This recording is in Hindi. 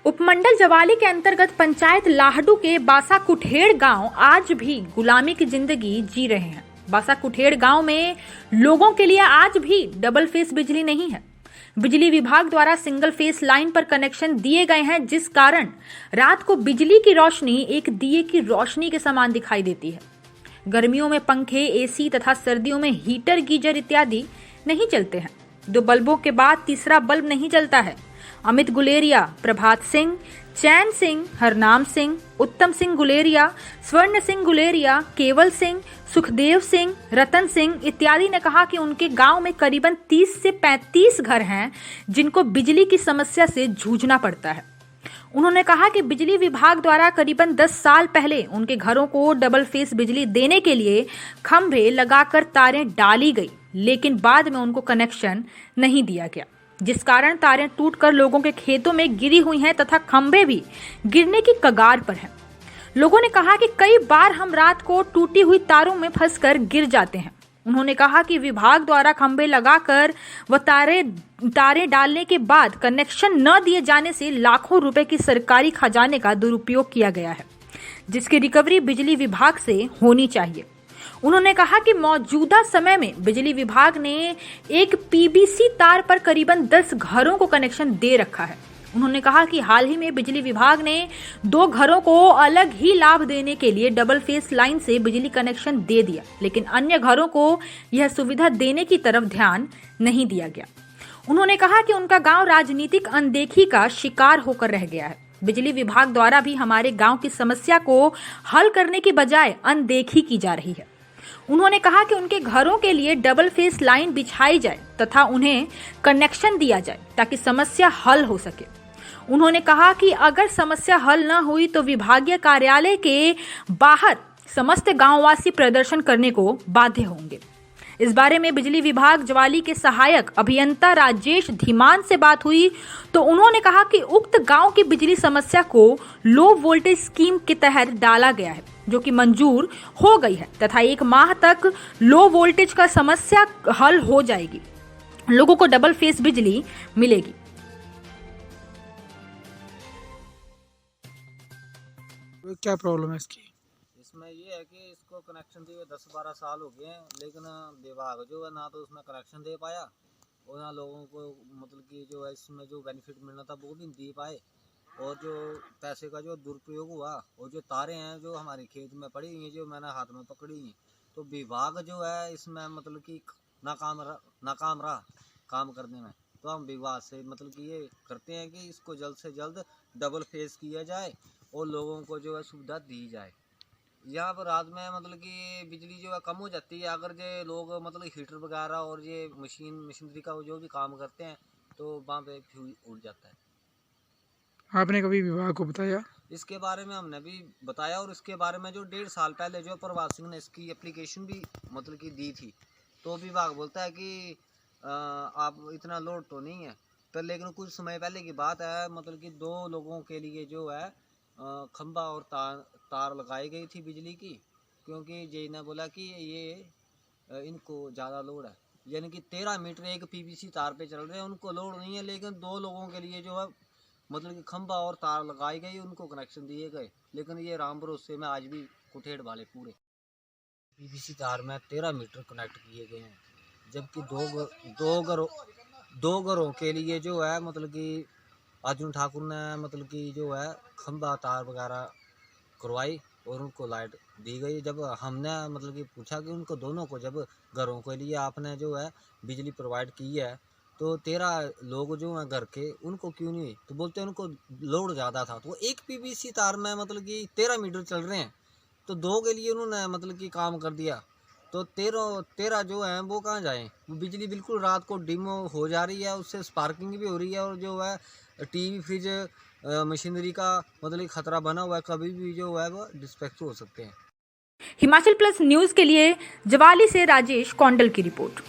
उपमंडल जवाली के अंतर्गत पंचायत लाहडू के बासा कुठेड़ गांव आज भी गुलामी की जिंदगी जी रहे हैं। बासा कुठेड़ गांव में लोगों के लिए आज भी डबल फेस बिजली नहीं है। बिजली विभाग द्वारा सिंगल फेस लाइन पर कनेक्शन दिए गए हैं, जिस कारण रात को बिजली की रोशनी एक दिए की रोशनी के समान दिखाई देती है। गर्मियों में पंखे, एसी तथा सर्दियों में हीटर, गीजर इत्यादि नहीं चलते हैं। 2 बल्बों के बाद तीसरा बल्ब नहीं चलता है। अमित गुलेरिया, प्रभात सिंह, चैन सिंह, हरनाम सिंह, उत्तम सिंह गुलेरिया, स्वर्ण सिंह गुलेरिया, केवल सिंह, सुखदेव सिंह, रतन सिंह इत्यादि ने कहा कि उनके गांव में करीबन 30 से 35 घर हैं जिनको बिजली की समस्या से जूझना पड़ता है। उन्होंने कहा कि बिजली विभाग द्वारा करीबन 10 साल पहले उनके घरों को डबल फेस बिजली देने के लिए खंभे लगाकर तारें डाली गई, लेकिन बाद में उनको कनेक्शन नहीं दिया गया, जिस कारण तारें टूटकर लोगों के खेतों में गिरी हुई हैं तथा खंभे भी गिरने की कगार पर हैं। लोगों ने कहा कि कई बार हम रात को टूटी हुई तारों में फंसकर गिर जाते हैं। उन्होंने कहा कि विभाग द्वारा खंभे लगाकर व तारें डालने के बाद कनेक्शन न दिए जाने से लाखों रुपए की सरकारी खजाने का दुरुपयोग किया गया है, जिसकी रिकवरी बिजली विभाग से होनी चाहिए। उन्होंने कहा कि मौजूदा समय में बिजली विभाग ने एक पीवीसी तार पर करीबन 10 घरों को कनेक्शन दे रखा है। उन्होंने कहा कि हाल ही में बिजली विभाग ने 2 घरों को अलग ही लाभ देने के लिए डबल फेस लाइन से बिजली कनेक्शन दे दिया, लेकिन अन्य घरों को यह सुविधा देने की तरफ ध्यान नहीं दिया गया। उन्होंने कहा कि उनका गांव राजनीतिक अनदेखी का शिकार होकर रह गया है। बिजली विभाग द्वारा भी हमारे गांव की समस्या को हल करने की बजाय अनदेखी की जा रही है। उन्होंने कहा कि उनके घरों के लिए डबल फेस लाइन बिछाई जाए तथा उन्हें कनेक्शन दिया जाए ताकि समस्या हल हो सके। उन्होंने कहा कि अगर समस्या हल न हुई तो विभागीय कार्यालय के बाहर समस्त गांववासी प्रदर्शन करने को बाध्य होंगे। इस बारे में बिजली विभाग जवाली के सहायक अभियंता राजेश धीमान से बात हुई तो उन्होंने कहा कि उक्त गांव की बिजली समस्या को लो वोल्टेज स्कीम के तहत डाला गया है, जो कि मंजूर हो गई है तथा 1 माह तक लो वोल्टेज का समस्या हल हो जाएगी। लोगों को डबल फेस बिजली मिलेगी। क्या प्रॉब्लम है इसकी? इसमें ये है कि इसको कनेक्शन दिए 10-12 साल हो गए हैं, लेकिन विभाग जो है ना तो उसमें कनेक्शन दे पाया और ना लोगों को मतलब कि जो है इसमें जो बेनिफिट मिलना था वो भी दे पाए, और जो पैसे का जो दुरुपयोग हुआ और जो तारें हैं जो हमारे खेत में पड़ी हुई हैं जो मैंने हाथ में पकड़ी हैं, तो विभाग जो है इसमें मतलब कि नाकाम रहा काम करने में। तो हम विभाग से मतलब कि ये करते हैं कि इसको जल्द से जल्द डबल फेस किया जाए और लोगों को जो है सुविधा दी जाए। यहाँ पर रात में मतलब कि बिजली जो है कम हो जाती है, अगर जो लोग मतलब हीटर वगैरह और ये मशीनरी का जो भी काम करते हैं तो वहाँ पे फ्यूज उड़ जाता है। आपने कभी विभाग को बताया? इसके बारे में हमने भी बताया, और इसके बारे में जो 1.5 साल पहले जो प्रभात सिंह ने इसकी एप्लीकेशन भी मतलब कि दी थी, तो विभाग बोलता है कि आप इतना लोड तो नहीं है, पर लेकिन कुछ समय पहले की बात है मतलब कि 2 लोगों के लिए जो है खंभा और तार लगाई गई थी बिजली की, क्योंकि जे ने बोला कि ये इनको ज़्यादा लोड है, यानी कि 13 मीटर एक पीवीसी तार पे चल रहे हैं, उनको लोड नहीं है, लेकिन 2 लोगों के लिए जो है मतलब कि खंभा और तार लगाई गई, उनको कनेक्शन दिए गए, लेकिन ये राम भरोसे में आज भी कुठेड़ वाले पूरे पीवीसी तार में 13 मीटर कनेक्ट किए गए हैं, जबकि दो घरों के लिए जो है मतलब कि अर्जुन ठाकुर ने मतलब कि जो है खंभा तार वगैरह करवाई और उनको लाइट दी गई। जब हमने मतलब कि पूछा कि उनको दोनों को जब घरों के लिए आपने जो है बिजली प्रोवाइड की है तो 13 लोग जो हैं घर के उनको क्यों नहीं हुई, तो बोलते हैं उनको लोड ज़्यादा था। तो एक पीवीसी तार में मतलब कि 13 मीटर चल रहे हैं, तो 2 के लिए उन्होंने मतलब कि काम कर दिया, तो 13 जो हैं वो कहाँ जाएँ? वो बिजली बिल्कुल रात को डिम हो जा रही है, उससे स्पार्किंग भी हो रही है, और जो है टीवी फ्रिज मशीनरी का मतलब खतरा बना हुआ है, कभी भी जो है वो डिस्पैच हो सकते हैं। हिमाचल प्लस न्यूज के लिए जवाली से राजेश कौंडल की रिपोर्ट।